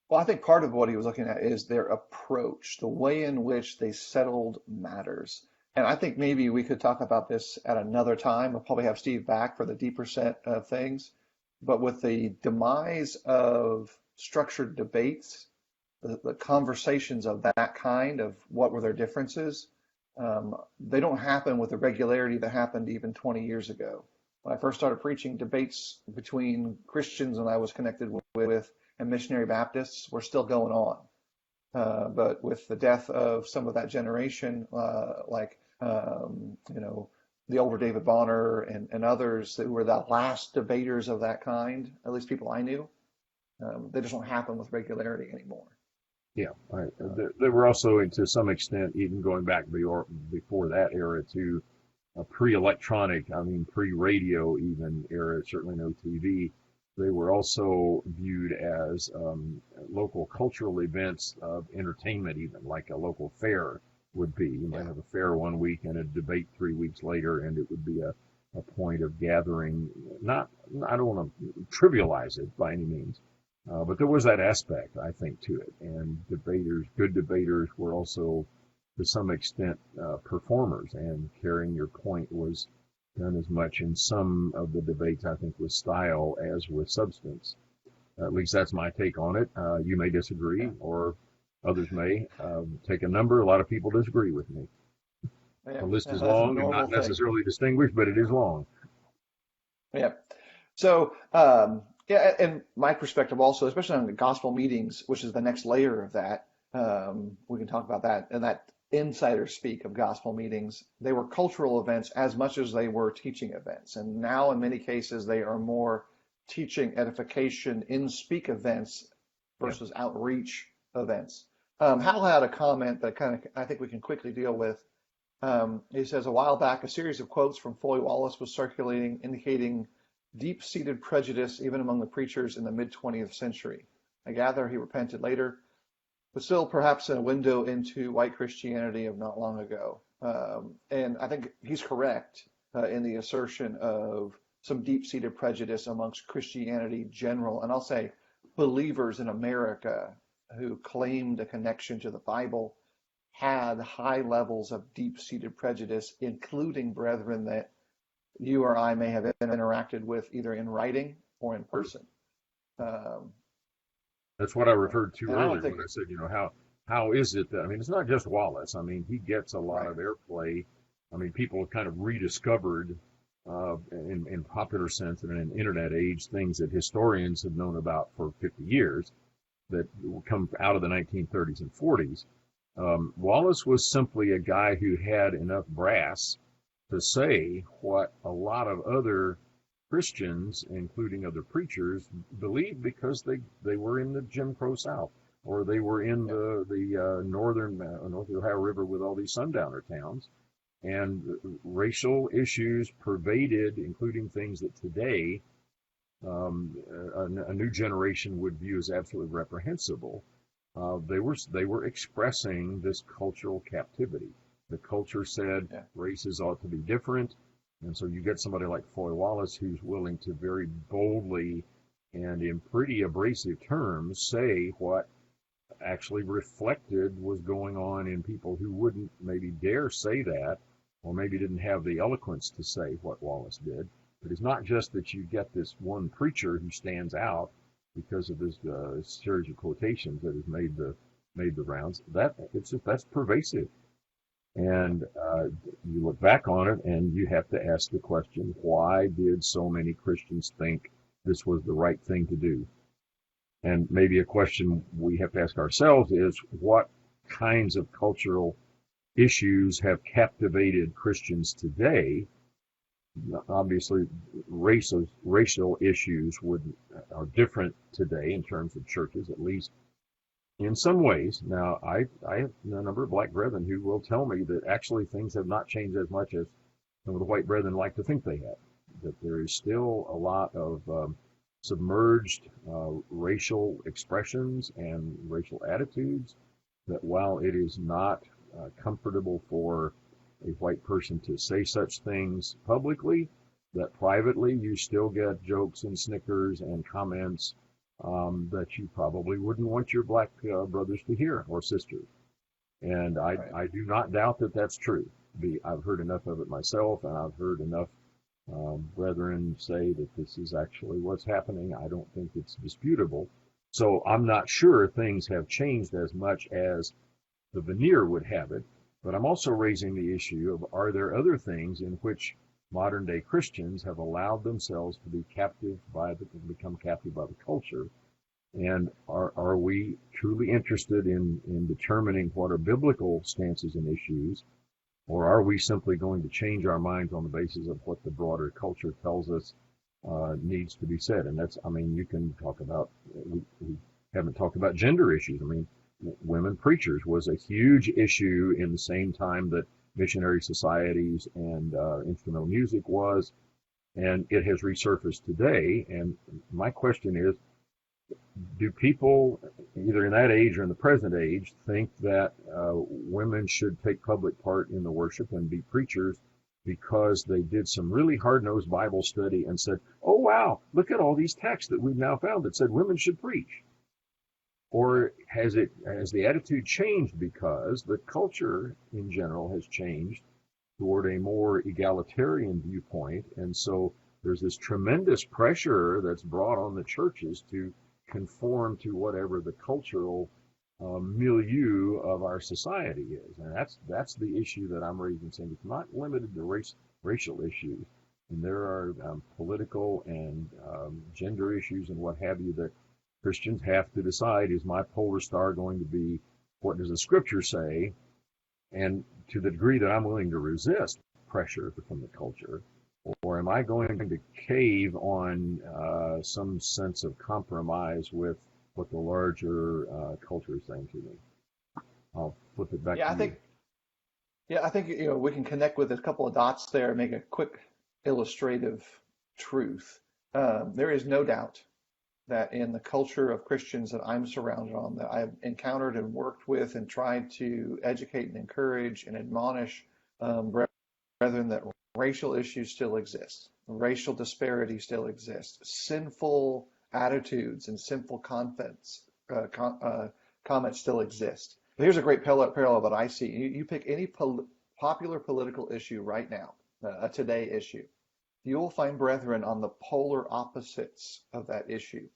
Well, I think part of what he was looking at is their approach, the way in which they settled matters. And I think maybe we could talk about this at another time. We'll probably have Steve back for the deeper set of things. But with the demise of structured debates, the conversations of that kind of what were their differences, they don't happen with the regularity that happened even 20 years ago. When I first started preaching, debates between Christians and I was connected with and missionary Baptists were still going on. But with the death of some of that generation, the older David Bonner and others that were the last debaters of that kind, at least people I knew, they just don't happen with regularity anymore. Yeah, right. There were also, to some extent, even going back before that era, to a pre-electronic, pre-radio even era, certainly no TV. They were also viewed as local cultural events of entertainment, even like a local fair would be. You might have a fair one week and a debate 3 weeks later, and it would be a point of gathering. I don't want to trivialize it by any means. But there was that aspect, I think, to it. And good debaters were also, to some extent, performers. And carrying your point was done as much in some of the debates, I think, with style as with substance. At least that's my take on it. You may disagree, or others may. Take a number. A lot of people disagree with me. Yeah, the list is long and not necessarily distinguished, but it is long. Yeah. So, and my perspective also, especially on the gospel meetings, which is the next layer of that, we can talk about that, and that insider speak of gospel meetings. They were cultural events as much as they were teaching events. And now in many cases, they are more teaching, edification, in-speak events versus outreach events. Hal had a comment that I think we can quickly deal with. He says, a while back, a series of quotes from Foy Wallace was circulating indicating deep-seated prejudice even among the preachers in the mid-20th century. I gather he repented later, but still perhaps a window into white Christianity of not long ago. And I think he's correct in the assertion of some deep-seated prejudice amongst Christianity general, and I'll say believers in America who claimed a connection to the Bible had high levels of deep-seated prejudice, including brethren that you or I may have interacted with either in writing or in person. That's what I referred to earlier when I said, how is it that, it's not just Wallace. He gets a lot of airplay. People have kind of rediscovered in popular sense and in an internet age things that historians have known about for 50 years. that come out of the 1930s and 40s. Wallace was simply a guy who had enough brass to say what a lot of other Christians, including other preachers, believed because they were in the Jim Crow South, or they were in the northern North Ohio River with all these sundowner towns. And racial issues pervaded, including things that today a new generation would view as absolutely reprehensible. They were expressing this cultural captivity. The culture said races ought to be different, and so you get somebody like Foy Wallace who's willing to very boldly and in pretty abrasive terms say what actually reflected was going on in people who wouldn't maybe dare say that, or maybe didn't have the eloquence to say what Wallace did. But it's not just that you get this one preacher who stands out because of this series of quotations that has made the rounds. That's pervasive. And you look back on it and you have to ask the question, why did so many Christians think this was the right thing to do? And maybe a question we have to ask ourselves is, what kinds of cultural issues have captivated Christians today? Obviously, racial issues are different today in terms of churches, at least in some ways. Now, I have a number of black brethren who will tell me that actually things have not changed as much as some of the white brethren like to think they have, that there is still a lot of submerged racial expressions and racial attitudes, that while it is not comfortable for a white person to say such things publicly, that privately you still get jokes and snickers and comments that you probably wouldn't want your black brothers to hear, or sisters. And I do not doubt that that's true. I've heard enough of it myself, and I've heard enough brethren say that this is actually what's happening. I don't think it's disputable. So I'm not sure things have changed as much as the veneer would have it. But I'm also raising the issue of, are there other things in which modern day Christians have allowed themselves to be become captive by the culture? And are we truly interested in determining what are biblical stances and issues? Or are we simply going to change our minds on the basis of what the broader culture tells us needs to be said? And you can talk about, we haven't talked about gender issues. Women preachers was a huge issue in the same time that missionary societies and instrumental music was, and it has resurfaced today. And my question is, do people, either in that age or in the present age, think that women should take public part in the worship and be preachers because they did some really hard-nosed Bible study and said, oh, wow, look at all these texts that we've now found that said women should preach? Or has the attitude changed because the culture in general has changed toward a more egalitarian viewpoint, and so there's this tremendous pressure that's brought on the churches to conform to whatever the cultural milieu of our society is? And that's the issue that I'm raising, saying it's not limited to racial issues, and there are political and gender issues and what have you that Christians have to decide, is my polar star going to be, what does the scripture say? And to the degree that I'm willing to resist pressure from the culture, or am I going to cave on some sense of compromise with what the larger culture is saying to me? I'll flip it back to you. I think we can connect with a couple of dots there and make a quick illustrative truth. There is no doubt that in the culture of Christians that I'm surrounded on, that I've encountered and worked with and tried to educate and encourage and admonish brethren, that racial issues still exist. Racial disparity still exists. Sinful attitudes and sinful comments still exist. But here's a great parallel that I see. You pick any popular political issue right now, a today issue. You will find brethren on the polar opposites of that issue,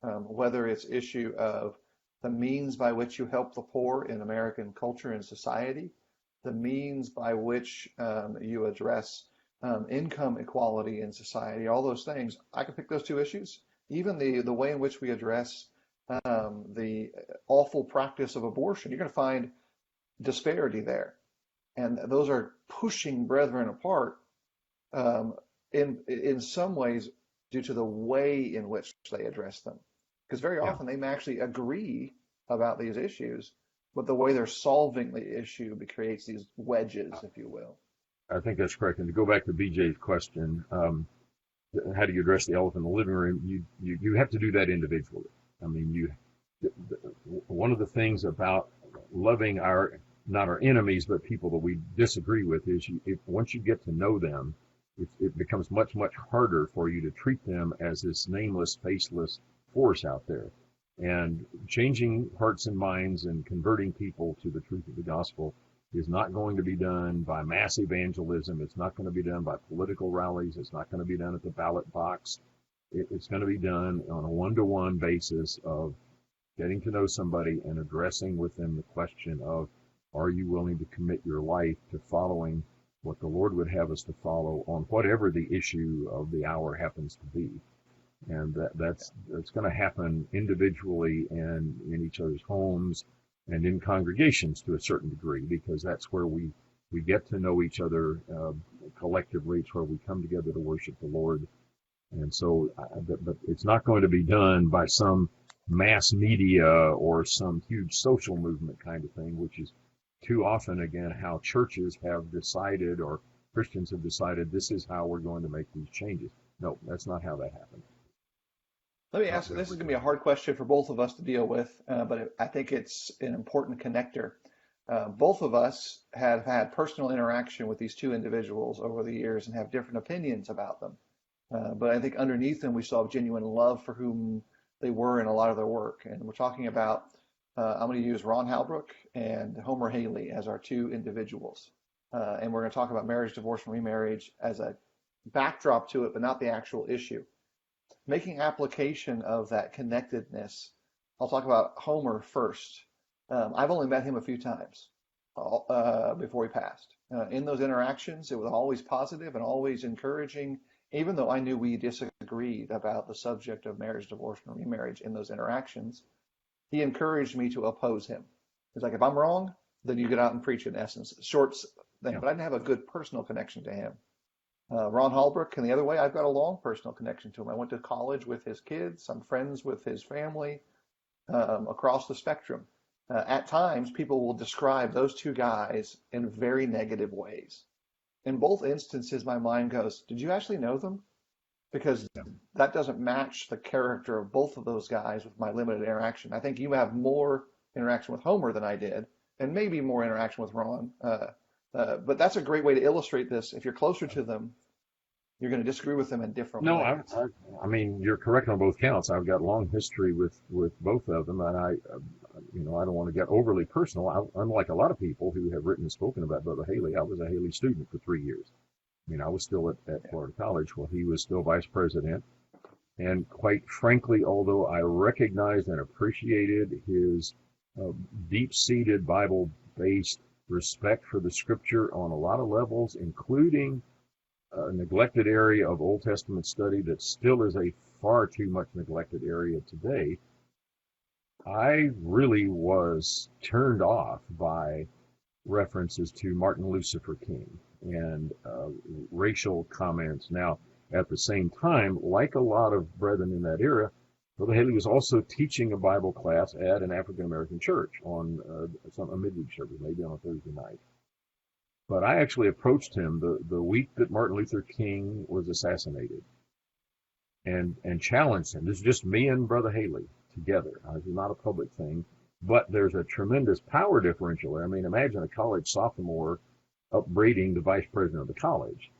whether it's issue of the means by which you help the poor in American culture and society, the means by which you address income equality in society, all those things. I can pick those two issues. Even the way in which we address the awful practice of abortion, you're going to find disparity there. And those are pushing brethren apart um, in some ways due to the way in which they address them. Because very Yeah, often they may actually agree about these issues, but the way they're solving the issue creates these wedges, if you will. I think that's correct. And to go back to BJ's question, how do you address the elephant in the living room? You have to do that individually. I mean, one of the things about loving not our enemies, but people that we disagree with is once you get to know them, it becomes much, much harder for you to treat them as this nameless, faceless force out there. And changing hearts and minds and converting people to the truth of the gospel is not going to be done by mass evangelism. It's not going to be done by political rallies. It's not going to be done at the ballot box. It's going to be done on a one-to-one basis of getting to know somebody and addressing with them the question of, are you willing to commit your life to following what the Lord would have us to follow on whatever the issue of the hour happens to be? And that's going to happen individually and in each other's homes and in congregations to a certain degree, because that's where we get to know each other collectively. It's where we come together to worship the Lord. And so, but it's not going to be done by some mass media or some huge social movement kind of thing, which is too often, again, how churches have decided or Christians have decided this is how we're going to make these changes. No, that's not how that happens. Let me ask, this is going to be a hard question for both of us to deal with, but I think it's an important connector. Both of us have had personal interaction with these two individuals over the years and have different opinions about them. But I think underneath them, we still have genuine love for whom they were in a lot of their work. And we're talking about, I'm going to use Ron Halbrook and Homer Haley as our two individuals. And we're going to talk about marriage, divorce, and remarriage as a backdrop to it, but not the actual issue. Making application of that connectedness, I'll talk about Homer first. I've only met him a few times before he passed. In those interactions, it was always positive and always encouraging, even though I knew we disagreed about the subject of marriage, divorce, and remarriage in those interactions. He encouraged me to oppose him. He's like, if I'm wrong, then you get out and preach, in essence. Short thing, but I didn't have a good personal connection to him. Ron Halbrook, and the other way, I've got a long personal connection to him. I went to college with his kids. I'm friends with his family across the spectrum. At times, people will describe those two guys in very negative ways. In both instances, my mind goes, did you actually know them? Because that doesn't match the character of both of those guys with my limited interaction. I think you have more interaction with Homer than I did, and maybe more interaction with Ron. But that's a great way to illustrate this. If you're closer to them, you're going to disagree with them in different ways. No, I mean, you're correct on both counts. I've got long history with both of them, and I don't want to get overly personal. Unlike a lot of people who have written and spoken about Brother Haley, I was a Haley student for 3 years. I mean, I was still at Florida College while he was still vice president. And quite frankly, although I recognized and appreciated his deep-seated Bible-based respect for the Scripture on a lot of levels, including a neglected area of Old Testament study that still is a far too much neglected area today, I really was turned off by references to Martin Lucifer King and racial comments. Now, at the same time, like a lot of brethren in that era, Brother Haley was also teaching a Bible class at an African-American church on a midweek service, maybe on a Thursday night. But I actually approached him the week that Martin Luther King was assassinated and challenged him. This is just me and Brother Haley together. This is not a public thing, but there's a tremendous power differential there. I mean, imagine a college sophomore upbraiding the vice president of the college.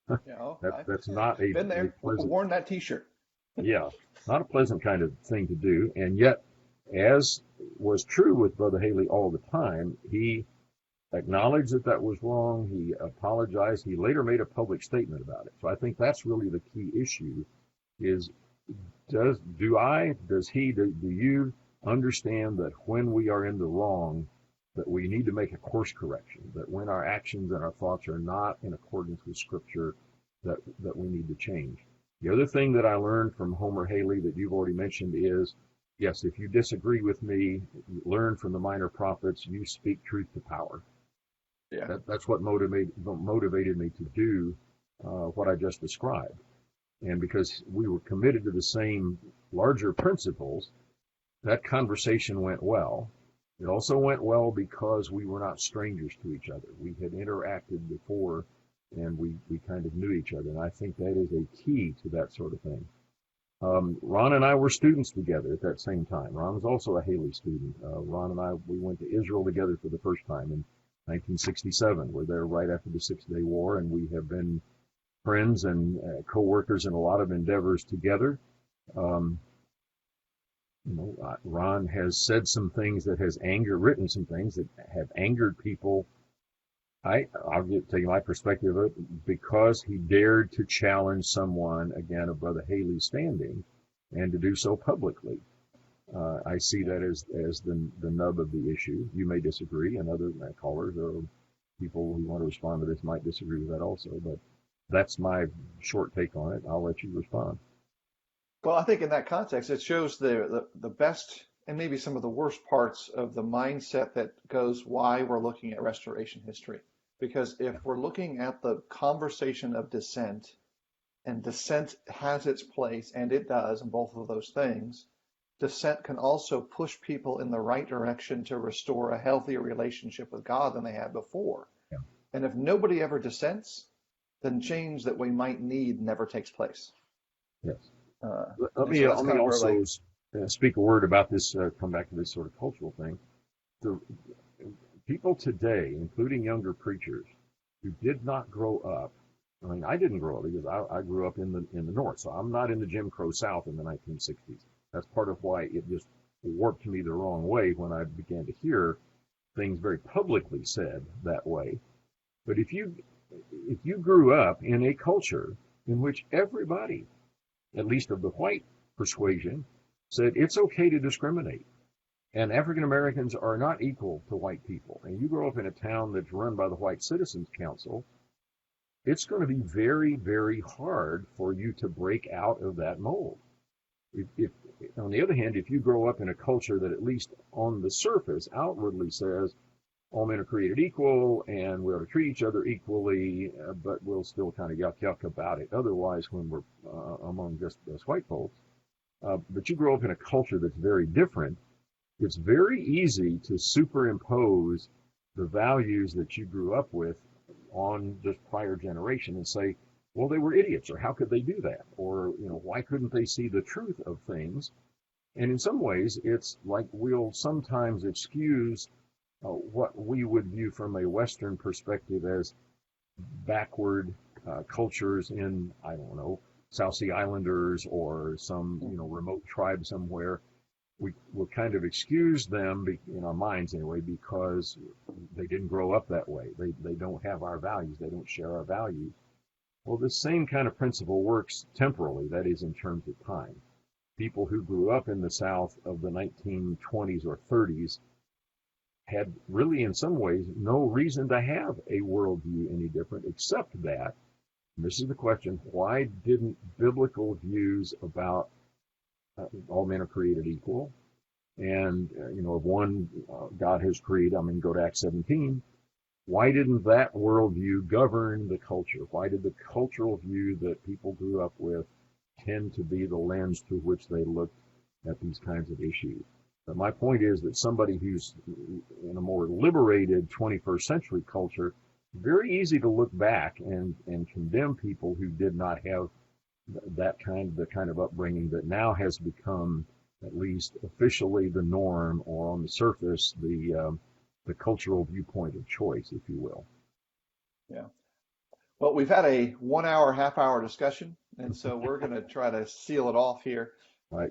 That's not a been there, pleasant, worn that T-shirt. Yeah, not a pleasant kind of thing to do. And yet, as was true with Brother Haley all the time, he acknowledged that was wrong. He apologized. He later made a public statement about it. So I think that's really the key issue is, do you understand that when we are in the wrong, that we need to make a course correction, that when our actions and our thoughts are not in accordance with Scripture, that we need to change. The other thing that I learned from Homer Haley that you've already mentioned is yes, if you disagree with me, learn from the minor prophets, you speak truth to power. Yeah. That's what motivated me to do what I just described. And because we were committed to the same larger principles, that conversation went well. It also went well because we were not strangers to each other. We had interacted before, and we kind of knew each other. And I think that is a key to that sort of thing. Ron and I were students together at that same time. Ron was also a Haley student. Ron and I, we went to Israel together for the first time in 1967. We're there right after the Six-Day War, and we have been friends and co-workers in a lot of endeavors together. Ron has said some things that has written some things that have angered people. I'll tell you my perspective of it, because he dared to challenge someone, again, of Brother Haley's standing, and to do so publicly. I see that as the nub of the issue. You may disagree, and other callers or people who want to respond to this might disagree with that also, but that's my short take on it. I'll let you respond. Well, I think in that context, it shows the best and maybe some of the worst parts of the mindset that goes why we're looking at restoration history. Because if we're looking at the conversation of dissent, and dissent has its place, and it does in both of those things, dissent can also push people in the right direction to restore a healthier relationship with God than they had before. Yeah. And if nobody ever dissents, then change that we might need never takes place. Yes. Let me also speak a word about this, come back to this sort of cultural thing. The people today, including younger preachers, who did not grow up, I mean, I didn't grow up because I grew up in the North, so I'm not in the Jim Crow South in the 1960s. That's part of why it just warped me the wrong way when I began to hear things very publicly said that way. But if you grew up in a culture in which everybody, at least of the white persuasion, said it's okay to discriminate, and African Americans are not equal to white people, and you grow up in a town that's run by the White Citizens Council, it's going to be very, very hard for you to break out of that mold. If on the other hand, if you grow up in a culture that at least on the surface outwardly says all men are created equal and we ought to treat each other equally, but we'll still kind of yuck about it otherwise when we're among just white folks. But you grow up in a culture that's very different, it's very easy to superimpose the values that you grew up with on this prior generation and say, well, they were idiots, or how could they do that? Or, why couldn't they see the truth of things? And in some ways, it's like we'll sometimes excuse what we would view from a Western perspective as backward cultures in, I don't know, South Sea Islanders or some, remote tribe somewhere. We'll kind of excuse them in our minds anyway because they didn't grow up that way. They don't have our values. They don't share our values. Well, the same kind of principle works temporally, that is in terms of time. People who grew up in the South of the 1920s or 30s had really in some ways no reason to have a worldview any different except that, and this is the question, why didn't biblical views about all men are created equal, and of one God has created, go to Acts 17, why didn't that worldview govern the culture? Why did the cultural view that people grew up with tend to be the lens through which they looked at these kinds of issues? But my point is that somebody who's in a more liberated 21st century culture, very easy to look back and condemn people who did not have the kind of upbringing that now has become, at least officially, the norm, or on the surface, the cultural viewpoint of choice, if you will. Yeah. Well, we've had a 1 hour, half-hour discussion, and so we're going to try to seal it off here, right.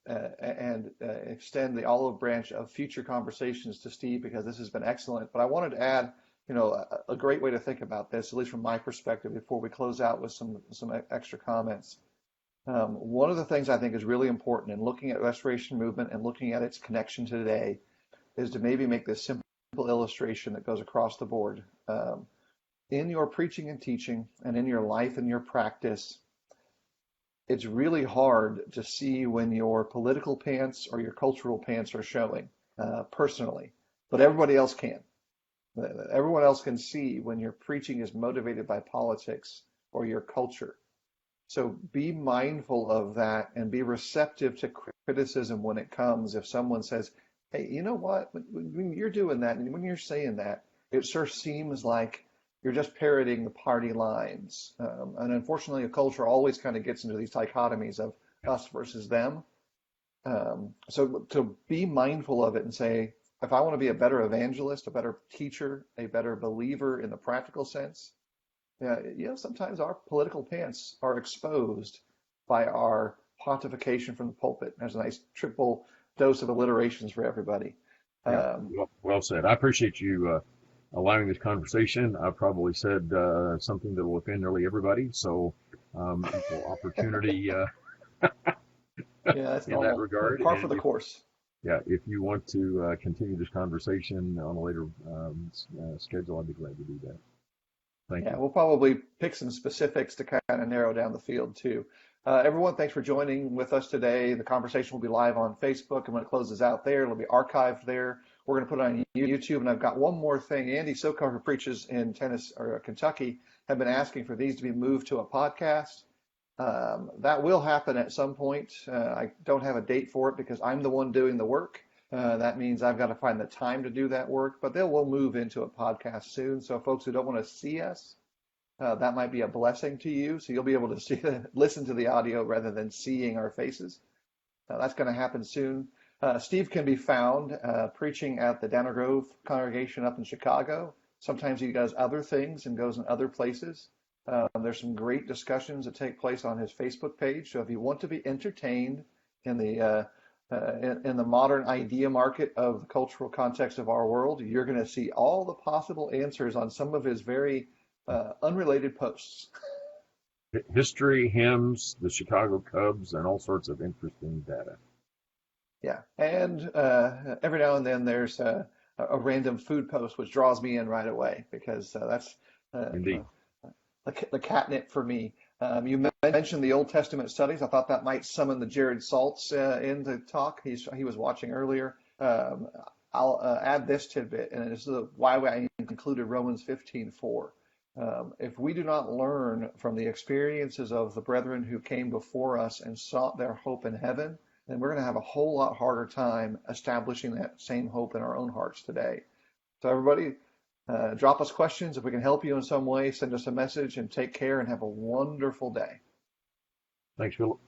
And extend the olive branch of future conversations to Steve, because this has been excellent. But I wanted to add, a great way to think about this, at least from my perspective, before we close out with some extra comments. One of the things I think is really important in looking at Restoration Movement and looking at its connection to today is to maybe make this simple illustration that goes across the board. In your preaching and teaching and in your life and your practice, it's really hard to see when your political pants or your cultural pants are showing, personally, but everybody else can. Everyone else can see when your preaching is motivated by politics or your culture. So be mindful of that and be receptive to criticism when it comes. If someone says, hey, you know what, when you're doing that and when you're saying that, it sure seems like you're just parroting the party lines. And unfortunately, a culture always kind of gets into these dichotomies of us versus them. So to be mindful of it and say, if I want to be a better evangelist, a better teacher, a better believer in the practical sense, sometimes our political pants are exposed by our pontification from the pulpit. There's a nice triple dose of alliterations for everybody. Yeah, well said. I appreciate you allowing this conversation. I probably said something that will offend nearly everybody, so equal opportunity That's in that normal. regard. Par for the course. Yeah, if you want to continue this conversation on a later schedule, I'd be glad to do that. Thank you. We'll probably pick some specifics to kind of narrow down the field too. Everyone, thanks for joining with us today. The conversation will be live on Facebook, and when it closes out there, it'll be archived there. We're going to put it on YouTube, and I've got one more thing. Andy Sokover, who preaches in Tennessee or Kentucky, have been asking for these to be moved to a podcast. That will happen at some point. I don't have a date for it because I'm the one doing the work. That means I've got to find the time to do that work, but they will move into a podcast soon. So folks who don't want to see us, that might be a blessing to you. So you'll be able to listen to the audio rather than seeing our faces. That's going to happen soon. Steve can be found preaching at the Downer Grove congregation up in Chicago. Sometimes he does other things and goes in other places. There's some great discussions that take place on his Facebook page. So if you want to be entertained in the modern idea market of the cultural context of our world, you're going to see all the possible answers on some of his very unrelated posts. History, hymns, the Chicago Cubs, and all sorts of interesting data. Yeah, and every now and then there's a random food post which draws me in right away because that's Indeed. The catnip for me. You mentioned the Old Testament studies. I thought that might summon the Jared Saltz in to talk. He was watching earlier. I'll add this tidbit, and this is why I included Romans 15:4. If we do not learn from the experiences of the brethren who came before us and sought their hope in heaven, then we're going to have a whole lot harder time establishing that same hope in our own hearts today. So everybody, drop us questions. If we can help you in some way, send us a message, and take care and have a wonderful day. Thanks, Phillip.